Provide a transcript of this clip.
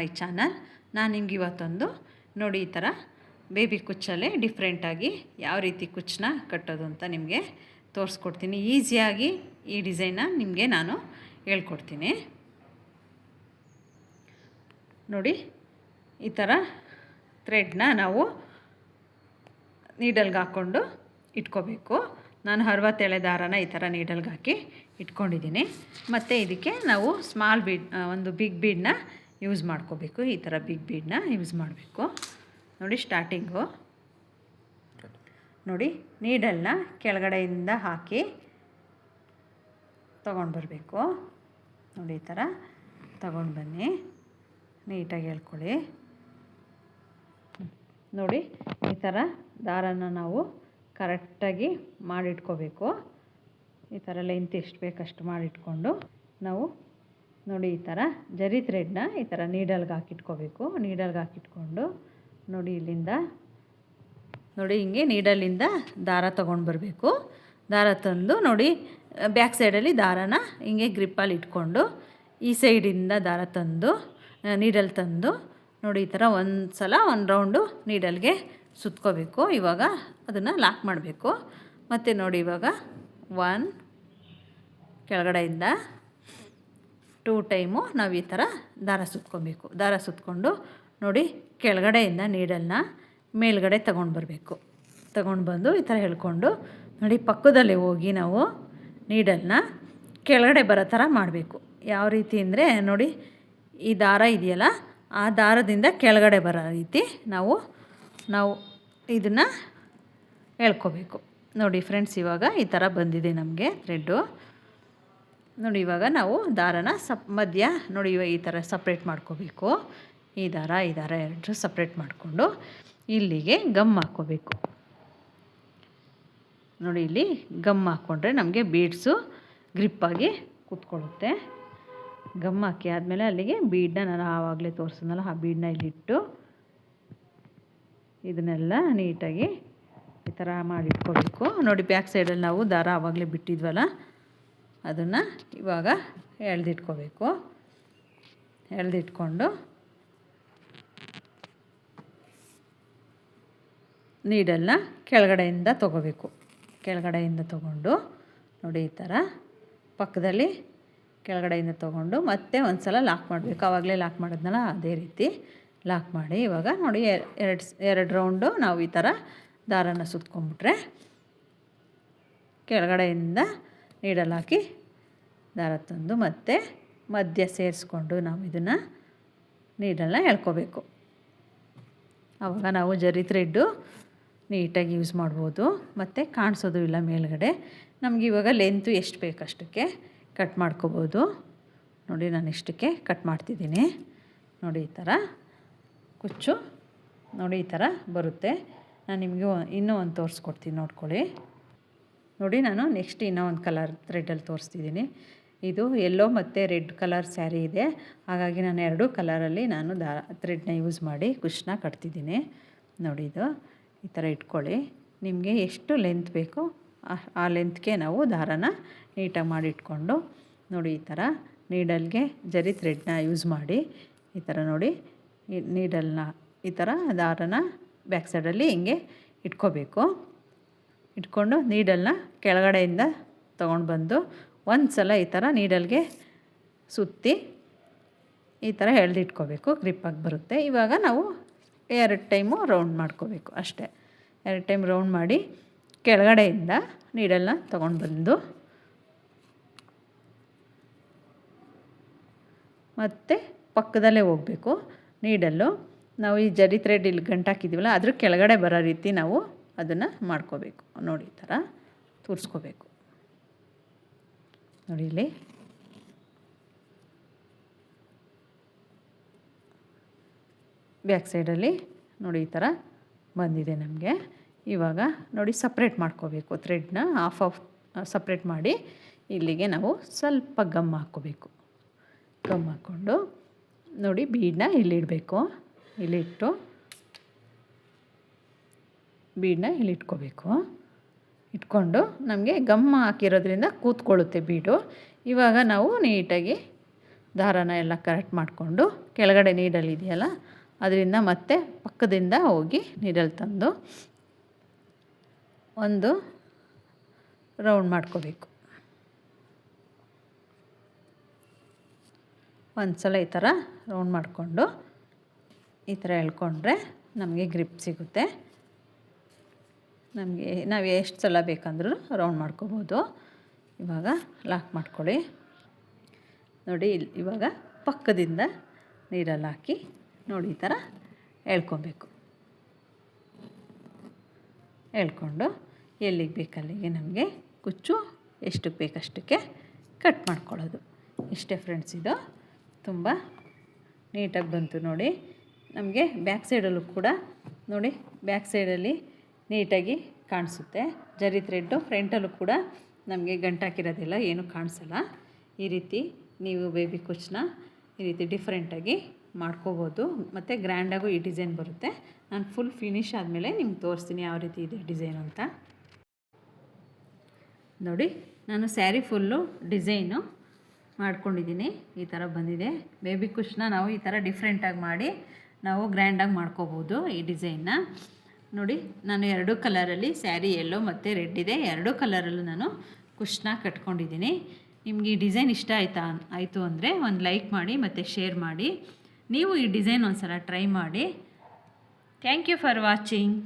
My channel. ನಾನು ನಿಮ್ಗೆ ಇವತ್ತೊಂದು ನೋಡಿ ಈ ಥರ ಬೇಬಿ ಕುಚ್ಚಲ್ಲೇ ಡಿಫ್ರೆಂಟಾಗಿ ಯಾವ ರೀತಿ ಕುಚ್ಚನ್ನ ಕಟ್ಟೋದು ಅಂತ ನಿಮಗೆ ತೋರಿಸ್ಕೊಡ್ತೀನಿ. ಈಸಿಯಾಗಿ ಈ ಡಿಸೈನ್ನ ನಿಮಗೆ ನಾನು ಹೇಳ್ಕೊಡ್ತೀನಿ. ನೋಡಿ ಈ ಥರ ಥ್ರೆಡ್ನ ನಾವು ನೀಡಲ್ಗೆ ಹಾಕ್ಕೊಂಡು ಇಟ್ಕೋಬೇಕು. ನಾನು 60 ಎಳೆ ದಾರನ ಈ ಥರ ನೀಡಲ್ಗೆ ಹಾಕಿ ಇಟ್ಕೊಂಡಿದ್ದೀನಿ. ಮತ್ತು ಇದಕ್ಕೆ ನಾವು ಸ್ಮಾಲ್ ಬೀಡ್, ಒಂದು ಬಿಗ್ ಬೀಡನ್ನ ಯೂಸ್ ಮಾಡ್ಕೋಬೇಕು. ಈ ಥರ ಬಿಗ್ ಬೀಡನ್ನ ಯೂಸ್ ಮಾಡಬೇಕು. ನೋಡಿ ಸ್ಟಾರ್ಟಿಂಗು ನೋಡಿ ನೀಡಲ್ನ ಕೆಳಗಡೆಯಿಂದ ಹಾಕಿ ತೊಗೊಂಡು ಬರಬೇಕು. ನೋಡಿ ಈ ಥರ ತೊಗೊಂಡು ಬನ್ನಿ, ನೀಟಾಗಿ ಹೇಳ್ಕೊಳ್ಳಿ. ನೋಡಿ ಈ ಥರ ದಾರನ ನಾವು ಕರೆಕ್ಟಾಗಿ ಮಾಡಿಟ್ಕೋಬೇಕು. ಈ ಥರ ಲೆಂತ್ ಎಷ್ಟು ಬೇಕಷ್ಟು ಮಾಡಿಟ್ಕೊಂಡು ನಾವು ನೋಡಿ ಈ ಥರ ಜರಿ ಥ್ರೆಡ್ನ ಈ ಥರ ನೀಡಲ್ಗೆ ಹಾಕಿಟ್ಕೋಬೇಕು. ನೀಡಲ್ಗೆ ಹಾಕಿಟ್ಕೊಂಡು ನೋಡಿ ಇಲ್ಲಿಂದ ನೋಡಿ ಹಿಂಗೆ ನೀಡಲಿಂದ ದಾರ ತೊಗೊಂಡು ಬರಬೇಕು. ದಾರ ತಂದು ನೋಡಿ ಬ್ಯಾಕ್ ಸೈಡಲ್ಲಿ ದಾರನ ಹಿಂಗೆ ಗ್ರಿಪ್ಪಲ್ಲಿ ಇಟ್ಕೊಂಡು ಈ ಸೈಡಿಂದ ದಾರ ತಂದು ನೀಡಲ್ ತಂದು ನೋಡಿ ಈ ಥರ ಒಂದು ರೌಂಡು ನೀಡಲ್ಗೆ ಸುತ್ಕೋಬೇಕು. ಇವಾಗ ಅದನ್ನು ಲಾಕ್ ಮಾಡಬೇಕು. ಮತ್ತು ನೋಡಿ ಇವಾಗ 1 ಕೆಳಗಡೆಯಿಂದ 2 ಟೈಮು ನಾವು ಈ ಥರ ದಾರ ಸುತ್ಕೊಬೇಕು. ದಾರ ಸುತ್ಕೊಂಡು ನೋಡಿ ಕೆಳಗಡೆಯಿಂದ ನೀಡಲ್ನ ಮೇಲ್ಗಡೆ ತಗೊಂಡು ಬರಬೇಕು. ತಗೊಂಡು ಬಂದು ಈ ಥರ ಹೇಳ್ಕೊಂಡು ನೋಡಿ ಪಕ್ಕದಲ್ಲೇ ಹೋಗಿ ನಾವು ನೀಡಲ್ನ ಕೆಳಗಡೆ ಬರೋ ಥರ ಮಾಡಬೇಕು. ಯಾವ ರೀತಿ ಅಂದರೆ ನೋಡಿ ಈ ದಾರ ಇದೆಯಲ್ಲ, ಆ ದಾರದಿಂದ ಕೆಳಗಡೆ ಬರೋ ರೀತಿ ನಾವು ಇದನ್ನು ಹೇಳ್ಕೋಬೇಕು. ನೋಡಿ ಫ್ರೆಂಡ್ಸ್, ಇವಾಗ ಈ ಥರ ಬಂದಿದೆ ನಮಗೆ ಥ್ರೆಡ್ಡು. ನೋಡಿ ಇವಾಗ ನಾವು ದಾರನ ಮಧ್ಯ ನೋಡಿ ಇವಾಗ ಈ ಥರ ಸಪ್ರೇಟ್ ಮಾಡ್ಕೋಬೇಕು. ಈ ದಾರ ಎರಡು ಸಪ್ರೇಟ್ ಮಾಡಿಕೊಂಡು ಇಲ್ಲಿಗೆ ಗಮ್ ಹಾಕ್ಕೋಬೇಕು. ನೋಡಿ ಇಲ್ಲಿ ಗಮ್ ಹಾಕ್ಕೊಂಡ್ರೆ ನಮಗೆ ಬೀಡ್ಸು ಗ್ರಿಪ್ಪಾಗಿ ಕೂತ್ಕೊಳ್ಳುತ್ತೆ. ಗಮ್ ಹಾಕಿ ಆದಮೇಲೆ ಅಲ್ಲಿಗೆ ಬೀಡನ್ನ ನಾನು ಆವಾಗಲೇ ತೋರಿಸಿದ್ನಲ್ಲ, ಆ ಬೀಡನ್ನ ಇಲ್ಲಿಟ್ಟು ಇದನ್ನೆಲ್ಲ ನೀಟಾಗಿ ಈ ಥರ ಮಾಡಿಟ್ಕೋಬೇಕು. ನೋಡಿ ಬ್ಯಾಕ್ ಸೈಡಲ್ಲಿ ನಾವು ದಾರ ಆವಾಗಲೇ ಬಿಟ್ಟಿದ್ವಲ್ಲ, ಅದನ್ನು ಇವಾಗ ಎಳೆದಿಟ್ಕೋಬೇಕು. ಎಳೆದಿಟ್ಕೊಂಡು ನೀಡಲ್ನ ಕೆಳಗಡೆಯಿಂದ ತೊಗೋಬೇಕು. ಕೆಳಗಡೆಯಿಂದ ತೊಗೊಂಡು ನೋಡಿ ಈ ಥರ ಪಕ್ಕದಲ್ಲಿ ಕೆಳಗಡೆಯಿಂದ ತೊಗೊಂಡು ಮತ್ತೆ ಒಂದು ಸಲ ಲಾಕ್ ಮಾಡಬೇಕು. ಆವಾಗಲೇ ಲಾಕ್ ಮಾಡಿದ್ನಲ್ಲ ಅದೇ ರೀತಿ ಲಾಕ್ ಮಾಡಿ ಇವಾಗ ನೋಡಿ ಎರಡು ರೌಂಡು ನಾವು ಈ ಥರ ದಾರನ ಸುತ್ಕೊಂಡ್ಬಿಟ್ರೆ ಕೆಳಗಡೆಯಿಂದ ನೀಡಲ್ ಹಾಕಿ ದಾರ ತಂದು ಮತ್ತೆ ಮಧ್ಯ ಸೇರಿಸ್ಕೊಂಡು ನಾವು ಇದನ್ನು ನೀಡಲ್ನ ಎಳ್ಕೋಬೇಕು. ಆವಾಗ ನಾವು ಜರಿ ಥ್ರೆಡ್ಡು ನೀಟಾಗಿ ಯೂಸ್ ಮಾಡ್ಬೋದು, ಮತ್ತು ಕಾಣಿಸೋದು ಇಲ್ಲ ಮೇಲ್ಗಡೆ. ನಮಗೆ ಇವಾಗ ಲೆಂತು ಎಷ್ಟು ಬೇಕಷ್ಟಕ್ಕೆ ಕಟ್ ಮಾಡ್ಕೋಬೋದು. ನೋಡಿ ನಾನು ಇಷ್ಟಕ್ಕೆ ಕಟ್ ಮಾಡ್ತಿದ್ದೀನಿ. ನೋಡಿ ಈ ಥರ ಕುಚ್ಚು ನೋಡಿ ಈ ಥರ ಬರುತ್ತೆ. ನಾನು ನಿಮಗೆ ಇನ್ನೂ ಒಂದು ತೋರಿಸ್ಕೊಡ್ತೀನಿ, ನೋಡ್ಕೊಳ್ಳಿ. ನೋಡಿ ನಾನು ನೆಕ್ಸ್ಟ್ ಇನ್ನೂ ಒಂದು ಕಲರ್ ಥ್ರೆಡ್ಡಲ್ಲಿ ತೋರಿಸ್ತಿದ್ದೀನಿ. ಇದು ಯೆಲ್ಲೋ ಮತ್ತು ರೆಡ್ ಕಲರ್ ಸ್ಯಾರಿ ಇದೆ, ಹಾಗಾಗಿ ನಾನು 2 ಕಲರಲ್ಲಿ ನಾನು ಥ್ರೆಡ್ನ ಯೂಸ್ ಮಾಡಿ ಕುಚ್ಚನ್ನ ಕಟ್ತಿದ್ದೀನಿ. ನೋಡಿ ಇದು ಈ ಥರ ಇಟ್ಕೊಳ್ಳಿ. ನಿಮಗೆ ಎಷ್ಟು ಲೆಂತ್ ಬೇಕೋ ಆ ಲೆಂತ್ಗೆ ನಾವು ದಾರನ ನೀಟಾಗಿ ಮಾಡಿಟ್ಕೊಂಡು ನೋಡಿ ಈ ಥರ ನೀಡಲ್ಗೆ ಜರಿ ಥ್ರೆಡ್ನ ಯೂಸ್ ಮಾಡಿ ಈ ಥರ ನೋಡಿ ನೀಡಲ್ನ ಈ ಥರ ದಾರನ ಬ್ಯಾಕ್ ಸೈಡಲ್ಲಿ ಹಿಂಗೆ ಇಟ್ಕೋಬೇಕು. ಇಟ್ಕೊಂಡು ನೀಡಲ್ನ ಕೆಳಗಡೆಯಿಂದ ತೊಗೊಂಡು ಬಂದು ಒಂದು ಸಲ ಈ ಥರ ನೀಡಲ್ಗೆ ಸುತ್ತಿ ಈ ಥರ ಎಳೆದಿಟ್ಕೋಬೇಕು. ಗ್ರಿಪ್ಪಾಗಿ ಬರುತ್ತೆ. ಇವಾಗ ನಾವು 2 ಟೈಮು ರೌಂಡ್ ಮಾಡ್ಕೋಬೇಕು ಅಷ್ಟೇ. 2 ಟೈಮ್ ರೌಂಡ್ ಮಾಡಿ ಕೆಳಗಡೆಯಿಂದ ನೀಡಲ್ನ ತೊಗೊಂಡು ಬಂದು ಮತ್ತು ಪಕ್ಕದಲ್ಲೇ ಹೋಗಬೇಕು. ನೀಡಲ್ಲು ನಾವು ಈ ಜರಿ ಥ್ರೆಡ್ ಇಲ್ಲಿ ಗಂಟಾಕಿದ್ದೀವಲ್ಲ ಅದ್ರ ಕೆಳಗಡೆ ಬರೋ ರೀತಿ ನಾವು ಅದನ್ನು ಮಾಡ್ಕೋಬೇಕು. ನೋಡಿ ಈ ಥರ ತೂರಿಸ್ಕೋಬೇಕು. ನೋಡಿ ಇಲ್ಲಿ ಬ್ಯಾಕ್ ಸೈಡಲ್ಲಿ ನೋಡಿ ಈ ಥರ ಬಂದಿದೆ ನಮಗೆ. ಇವಾಗ ನೋಡಿ ಸಪ್ರೇಟ್ ಮಾಡ್ಕೋಬೇಕು. ಥ್ರೆಡ್ನ ಆಫ್ ಸಪ್ರೇಟ್ ಮಾಡಿ ಇಲ್ಲಿಗೆ ನಾವು ಸ್ವಲ್ಪ ಗಮ್ ಹಾಕ್ಕೋಬೇಕು. ಗಮ್ ಹಾಕ್ಕೊಂಡು ನೋಡಿ ಬೀಡನ್ನ ಇಲ್ಲಿಡಬೇಕು. ಇಲ್ಲಿಟ್ಟು ಬೀಡನ್ನ ಇಲ್ಲಿಟ್ಕೋಬೇಕು. ಇಟ್ಕೊಂಡು ನಮಗೆ ಗಮ್ ಹಾಕಿರೋದ್ರಿಂದ ಕೂತ್ಕೊಳ್ಳುತ್ತೆ ಬೀಡು. ಇವಾಗ ನಾವು ನೀಟಾಗಿ ದಾರನ ಎಲ್ಲ ಕರೆಕ್ಟ್ ಮಾಡಿಕೊಂಡು ಕೆಳಗಡೆ ನೀಡಲ್ ಇದೆಯಲ್ಲ ಅದರಿಂದ ಮತ್ತೆ ಪಕ್ಕದಿಂದ ಹೋಗಿ ನೀಡಲ್ ತಂದು ಒಂದು ರೌಂಡ್ ಮಾಡ್ಕೋಬೇಕು. ಒಂದು ಸಲ ಈ ಥರ ರೌಂಡ್ ಮಾಡಿಕೊಂಡು ಈ ಥರ ಎಳ್ಕೊಂಡ್ರೆ ನಮಗೆ ಗ್ರಿಪ್ ಸಿಗುತ್ತೆ. ನಾವು ಎಷ್ಟು ಸಲ ಬೇಕಂದ್ರೂ ರೌಂಡ್ ಮಾಡ್ಕೋಬೋದು. ಇವಾಗ ಲಾಕ್ ಮಾಡ್ಕೊಳ್ಳಿ. ನೋಡಿ ಇವಾಗ ಪಕ್ಕದಿಂದ ನೀರಲ್ಲಿ ಹಾಕಿ ನೋಡಿ ಈ ಥರ ಎಳ್ಕೊಬೇಕು. ಎಳ್ಕೊಂಡು ಎಲ್ಲಿಗೆ ಬೇಕಲ್ಲಿಗೆ ನಮಗೆ ಕುಚ್ಚು ಎಷ್ಟಕ್ಕೆ ಬೇಕಷ್ಟಕ್ಕೆ ಕಟ್ ಮಾಡ್ಕೊಳ್ಳೋದು. ಇಷ್ಟೇ ಫ್ರೆಂಡ್ಸ್, ಇದು ತುಂಬ ನೀಟಾಗಿ ಬಂತು ನೋಡಿ. ನಮಗೆ ಬ್ಯಾಕ್ ಸೈಡಲ್ಲೂ ಕೂಡ ನೋಡಿ, ಬ್ಯಾಕ್ ಸೈಡಲ್ಲಿ ನೀಟಾಗಿ ಕಾಣಿಸುತ್ತೆ. ಜರಿ ಥ್ರೆಡ್ಡು ಫ್ರಂಟಲ್ಲೂ ಕೂಡ ನಮಗೆ ಗಂಟಾಕಿರೋದಿಲ್ಲ, ಏನೂ ಕಾಣಿಸಲ್ಲ. ಈ ರೀತಿ ನೀವು ಬೇಬಿ ಕುಚ್ಚನ್ನ ಈ ರೀತಿ ಡಿಫ್ರೆಂಟಾಗಿ ಮಾಡ್ಕೋಬೋದು. ಮತ್ತು ಗ್ರ್ಯಾಂಡಾಗೂ ಈ ಡಿಸೈನ್ ಬರುತ್ತೆ. ನಾನು ಫುಲ್ ಫಿನಿಶ್ ಆದಮೇಲೆ ನಿಮ್ಗೆ ತೋರಿಸ್ತೀನಿ ಯಾವ ರೀತಿ ಇದೆ ಡಿಸೈನ್ ಅಂತ. ನೋಡಿ, ನಾನು ಸ್ಯಾರಿ ಫುಲ್ಲು ಡಿಸೈನು ಮಾಡ್ಕೊಂಡಿದ್ದೀನಿ. ಈ ಥರ ಬಂದಿದೆ. ಬೇಬಿ ಕುಚ್ಚನ್ನ ನಾವು ಈ ಥರ ಡಿಫ್ರೆಂಟಾಗಿ ಮಾಡಿ ನಾವು ಗ್ರ್ಯಾಂಡಾಗಿ ಮಾಡ್ಕೋಬೋದು ಈ ಡಿಸೈನ್ನ. ನೋಡಿ, ನಾನು 2 ಕಲರಲ್ಲಿ ಸ್ಯಾರಿ ಯೆಲ್ಲೋ ಮತ್ತು ರೆಡ್ ಇದೆ, 2 ಕಲರಲ್ಲೂ ನಾನು ಕುಚ್ಚನ್ನ ಕಟ್ಕೊಂಡಿದ್ದೀನಿ. ನಿಮ್ಗೆ ಈ ಡಿಸೈನ್ ಇಷ್ಟ ಆಯಿತು ಅಂದರೆ ಒಂದು ಲೈಕ್ ಮಾಡಿ ಮತ್ತು ಶೇರ್ ಮಾಡಿ. ನೀವು ಈ ಡಿಸೈನ್ ಒಂದು ಸಲ ಟ್ರೈ ಮಾಡಿ. Thank you for watching.